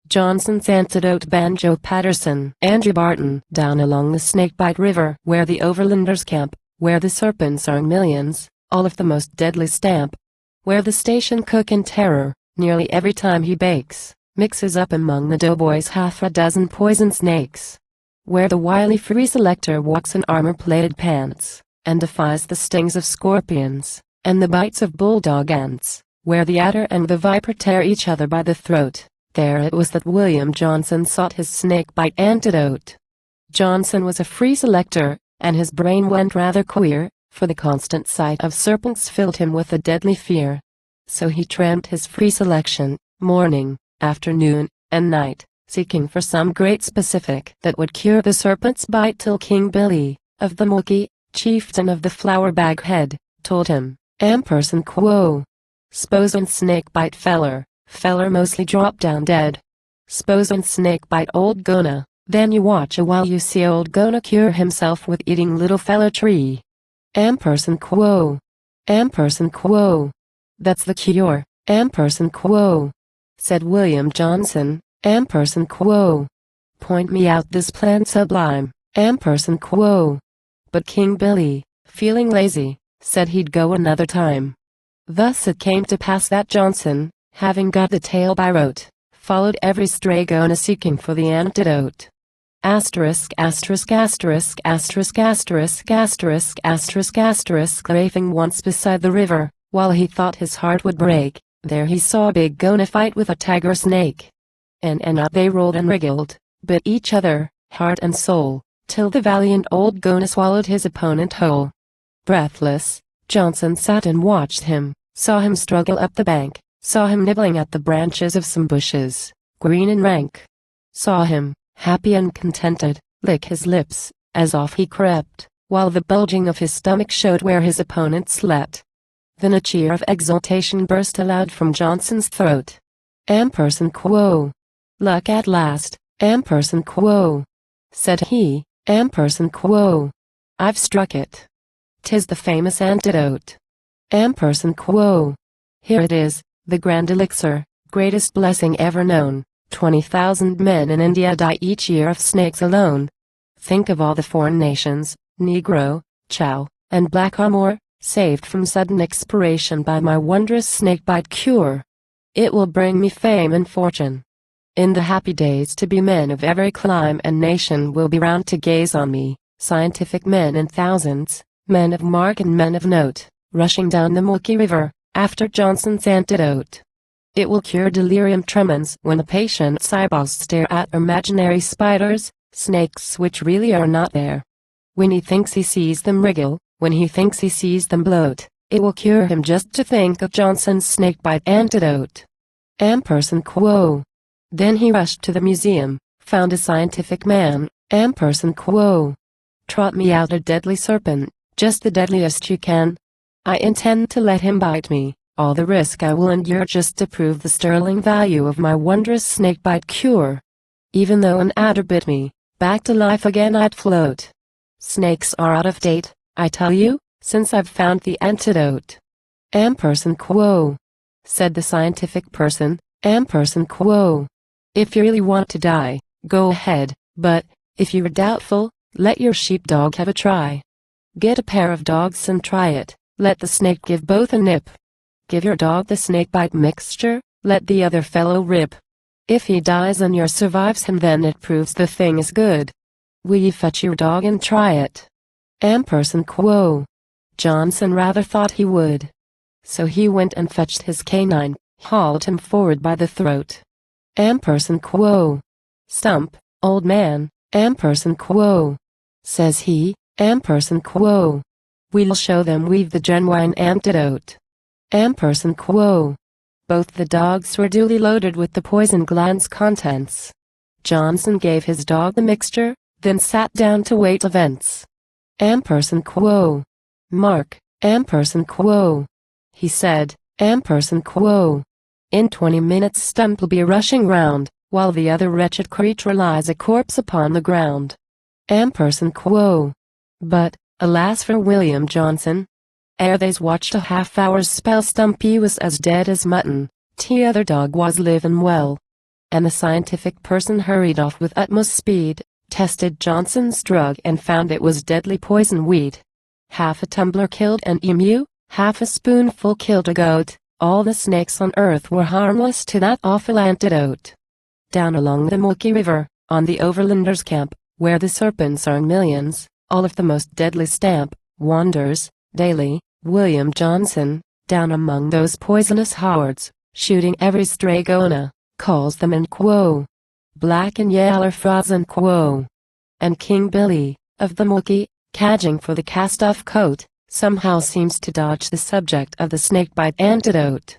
Johnson's Antidote. Banjo. Paterson. Andrew. Barton. Down along the Snakebite River, where the overlanders camp, where the serpents are millions, all of the most deadly stamp, where the station cook in terror, nearly every time he bakes, mixes up among the doughboys half a dozen poison snakes, where the wily free selector walks in armor-plated pants, and defies the stings of scorpions, and the bites of bulldog ants, where the adder and the viper tear each other by the throat. There it was that William Johnson sought his snakebite antidote. Johnson was a free selector, and his brain went rather queer, for the constant sight of serpents filled him with a deadly fear. So he tramped his free selection, morning, afternoon, and night, seeking for some great specific that would cure the serpent's bite, till King Billy, of the Mookie, chieftain of the Flour Bag Head, told him, "Amperson quo. S'posen snakebite feller mostly drop down dead. S'posen snakebite old Gona, then you watch a while you see old Gona cure himself with eating little feller tree. Amperson quo. Amperson quo. That's the cure, Amperson quo," said William Johnson. "Amperson quo. Point me out this plan sublime, Amperson quo." But King Billy, feeling lazy, said he'd go another time. Thus it came to pass that Johnson, having got the tale by rote, followed every stray Gona seeking for the antidote. Asterisk asterisk asterisk asterisk asterisk asterisk asterisk asterisk. Raving once beside the river, while he thought his heart would break, there he saw a big Gona fight with a tiger snake. And out they rolled and wriggled, bit each other, heart and soul, till the valiant old Gona swallowed his opponent whole. Breathless, Johnson sat and watched him, saw him struggle up the bank, saw him nibbling at the branches of some bushes, green and rank. Saw him, happy and contented, lick his lips, as off he crept, while the bulging of his stomach showed where his opponent slept. Then a cheer of exultation burst aloud from Johnson's throat. "Amperson quo. Luck at last, Amperson quo," said he, "Amperson quo. I've struck it. 'Tis the famous antidote. Amperson quo. Here it is, the grand elixir, greatest blessing ever known. 20,000 men in India die each year of snakes alone. Think of all the foreign nations, Negro, Chow, and Blackamoor, saved from sudden expiration by my wondrous snakebite cure. It will bring me fame and fortune. In the happy days to be, men of every clime and nation will be round to gaze on me, scientific men in thousands, men of mark and men of note, rushing down the Mookie River, after Johnson's antidote. It will cure delirium tremens when the patient's eyeballs stare at imaginary spiders, snakes which really are not there. When he thinks he sees them wriggle, when he thinks he sees them bloat, it will cure him just to think of Johnson's snakebite antidote. Amperson quo. Then he rushed to the museum, found a scientific man. Amperson quo. Trot me out a deadly serpent, just the deadliest you can. I intend to let him bite me, all the risk I will endure just to prove the sterling value of my wondrous snakebite cure. Even though an adder bit me, back to life again I'd float. Snakes are out of date, I tell you, since I've found the antidote. Amperson quo, said the scientific person. Amperson quo. If you really want to die, go ahead, but, if you're doubtful, let your sheepdog have a try. Get a pair of dogs and try it, let the snake give both a nip. Give your dog the snakebite mixture, let the other fellow rip. If he dies and yours survives him, then it proves the thing is good. Will you fetch your dog and try it? Amperson quo. Johnson rather thought he would. So he went and fetched his canine, hauled him forward by the throat. Amperson quo. Stump, old man, Amperson quo, says he, Amperson quo. We'll show them we've the genuine antidote. Amperson quo. Both the dogs were duly loaded with the poison gland's contents. Johnson gave his dog the mixture, then sat down to wait events. Amperson quo. Mark, Amperson quo, he said, Amperson quo. In 20 minutes Stump'll be rushing round, while the other wretched creature lies a corpse upon the ground. Amperson quo. But, alas for William Johnson. Ere they's watched a half-hour's spell, Stumpy was as dead as mutton, t'other dog was livin' well. and the scientific person hurried off with utmost speed, tested Johnson's drug and found it was deadly poison weed. Half a tumbler killed an emu, half a spoonful killed a goat, all the snakes on earth were harmless to that awful antidote. Down along the Milky River, on the overlanders' camp, where the serpents are in millions, all of the most deadly stamp, wanders, daily, William Johnson, down among those poisonous hordes, shooting every stray goanna, calls them in quo. Black and yaller frozen quo. And King Billy, of the Milky, cadging for the cast-off coat, somehow seems to dodge the subject of the snakebite antidote.